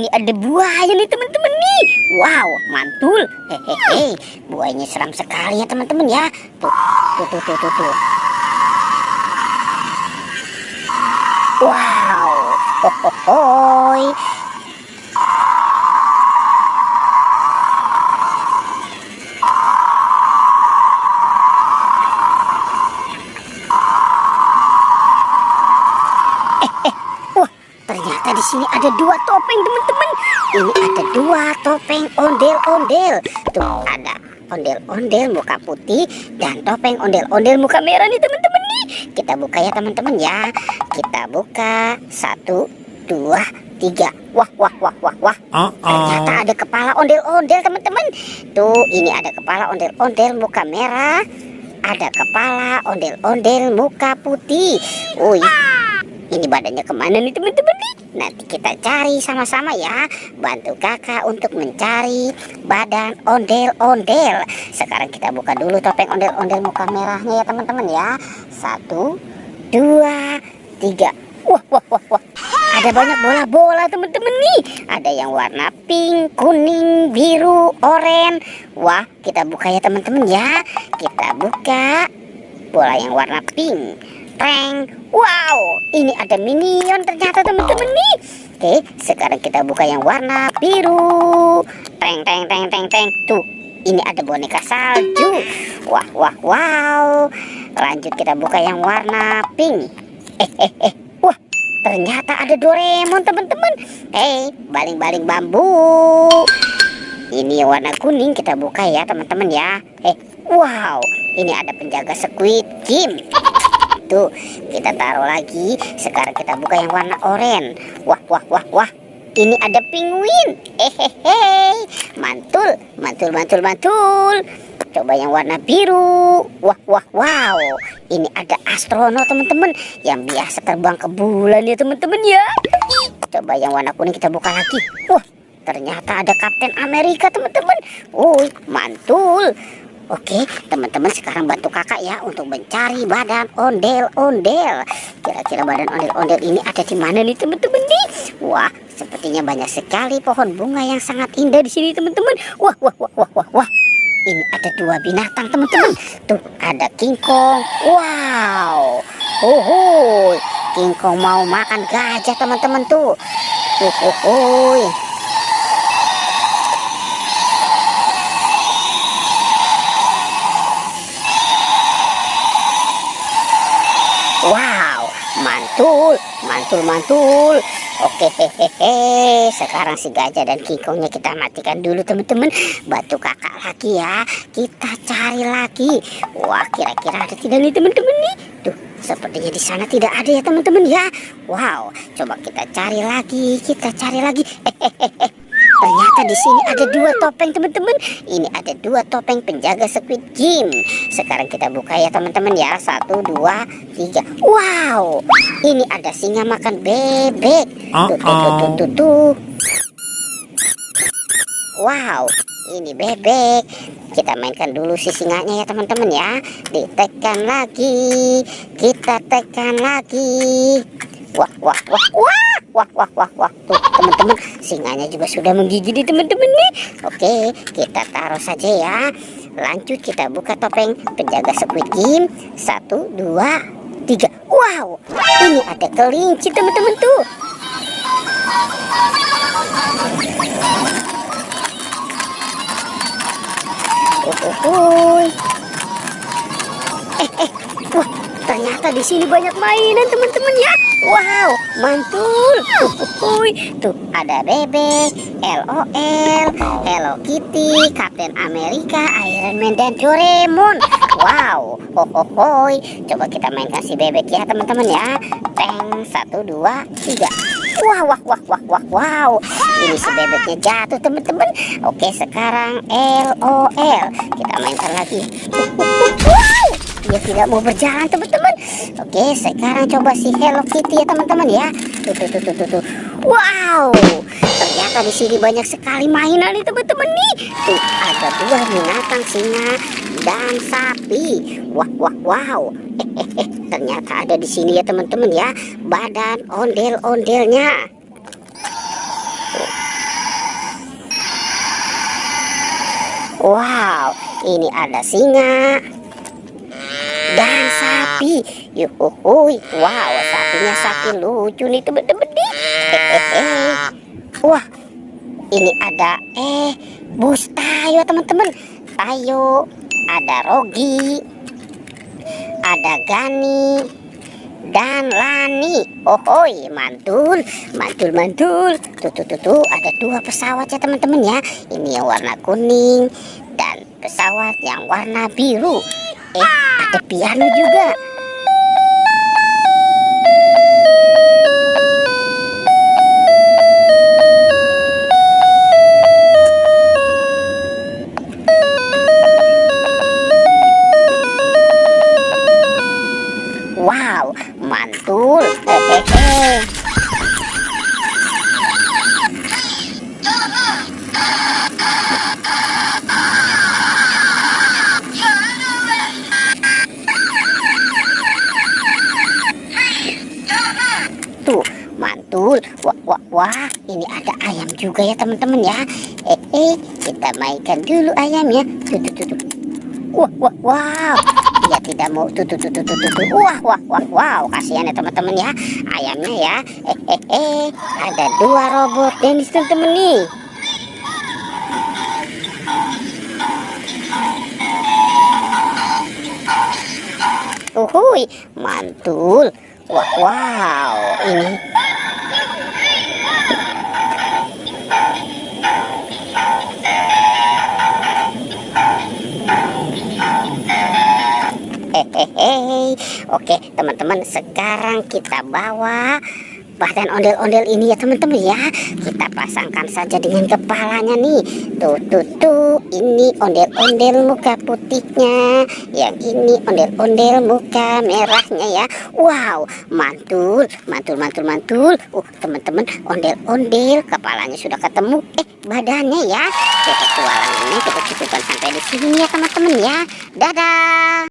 ini ada buaya nih teman-teman nih. Wow, mantul. Hehehe, buayanya seram sekali ya teman-teman ya. Tuh. Wow, hohohoi. Wah, ternyata di sini ada 2 topeng teman-teman. Ini ada 2 topeng ondel-ondel. Tuh ada ondel-ondel muka putih dan topeng ondel-ondel muka merah nih teman-teman nih. Kita buka ya teman-teman ya. Kita buka 1, 2, 3. Wah. Ternyata ada kepala ondel-ondel teman-teman. Tuh ini ada kepala ondel-ondel muka merah. Ada kepala ondel-ondel muka putih. Wih, ini badannya kemana nih teman-teman nih? Nanti kita cari sama-sama ya. Bantu kakak untuk mencari badan ondel-ondel. Sekarang kita buka dulu topeng ondel-ondel muka merahnya ya teman-teman ya. 1, 2, 3. Wah. Ada banyak bola-bola teman-teman nih. Ada yang warna pink, kuning, biru, oranye. Wah, kita buka ya teman-teman ya. Kita buka bola yang warna pink. Prank. Wow, ini ada minion ternyata teman-teman nih. Oke, sekarang kita buka yang warna biru. Teng. Tuh, ini ada boneka salju. Wow. Lanjut kita buka yang warna pink. Wah, ternyata ada Doraemon teman-teman. Baling-baling bambu. Ini yang warna kuning kita buka ya teman-teman ya. Wow, ini ada penjaga Squid Game. Tuh, kita taruh lagi. Sekarang kita buka yang warna oranye. Wah. Ini ada penguin. Mantul. Coba yang warna biru. Wow. Ini ada astronot teman-teman yang biasa terbang ke bulan ya teman-teman ya. Coba yang warna kuning kita buka lagi. Wah, ternyata ada Kapten Amerika teman-teman. Wih, mantul. Oke, teman-teman sekarang bantu kakak ya untuk mencari badan ondel-ondel. Kira-kira badan ondel-ondel ini ada di mana nih teman-teman nih? Wah, sepertinya banyak sekali pohon bunga yang sangat indah di sini teman-teman. Wah. Ini ada 2 binatang teman-teman. Tuh, ada King Kong. Wow. King Kong mau makan gajah teman-teman tuh. Wow, mantul. Oke, sekarang si gajah dan King Kongnya kita matikan dulu teman-teman. Bantu kakak lagi ya. Kita cari lagi. Wah, kira-kira ada tidak nih teman-teman nih? Tuh, sepertinya di sana tidak ada ya teman-teman ya. Wow, coba kita cari lagi. Ternyata di sini ada 2 topeng teman-teman. Ini ada 2 topeng penjaga Squid Game. Sekarang kita buka ya teman-teman ya. 1, 2, 3. Wow, ini ada singa makan bebek. Tuh. Wow, ini bebek. Kita mainkan dulu si singanya ya teman-teman ya. Ditekan lagi. Kita tekan lagi. Wah. Tuh teman-teman, singanya juga sudah menggigit di teman-teman nih. Oke, kita taruh saja ya. Lanjut kita buka topeng penjaga Squid Game. 1, 2, 3. Wow, ini ada kelinci teman-teman tuh. Wah, ternyata di sini banyak mainan teman-teman ya. Wow, mantul. Tuh ada bebek, LOL, Hello Kitty, Kapten Amerika, Iron Man dan Doraemon. Wow, coba kita mainkan si bebek ya teman-teman ya. Teng, 1, 2, 3. Wow. Ini si bebeknya jatuh teman-teman. Oke, sekarang LOL. Kita mainkan lagi. Wow, dia tidak mau berjalan teman-teman. Oke, sekarang coba si Hello Kitty ya teman-teman ya. Tuh. Wow, ternyata di sini banyak sekali mainan nih teman-teman nih. Tuh ada 2 binatang, singa dan sapi. Wow. Ternyata ada di sini ya teman-teman ya, badan ondel-ondelnya. Wow, ini ada singa dan sapi. Yuhuhui, wow, sapinya sapi lucu nih teman-teman nih. Wah, ini ada bus Tayo teman-teman. Tayo, ada Rogi, ada Gani dan Lani. Ohoi, mantul, mantul, mantul. Tuh, ada 2 pesawat ya teman-teman ya. Ini yang warna kuning dan pesawat yang warna biru. Ada piano juga. Wow, mantul. Tuh, mantul. Wah, ini ada ayam juga ya teman-teman ya. Kita mainkan dulu ayamnya. Tuh. Wow. Dia tidak mau. Tuh. Wow, kasihan ya teman-teman ya. Ayamnya ya. Ada 2 robot tenis teman-teman nih. Uhuy, mantul. Wow, ini oke teman-teman, sekarang kita bawa badan ondel-ondel ini ya teman-teman ya. Kita pasangkan saja dengan kepalanya nih. Tuh, ini ondel-ondel muka putihnya, yang ini ondel-ondel muka merahnya ya. Wow, mantul. Teman-teman, ondel-ondel kepalanya sudah ketemu. Badannya ya. Petualangannya kita cukupkan sampai di sini ya teman-teman ya. Dadah.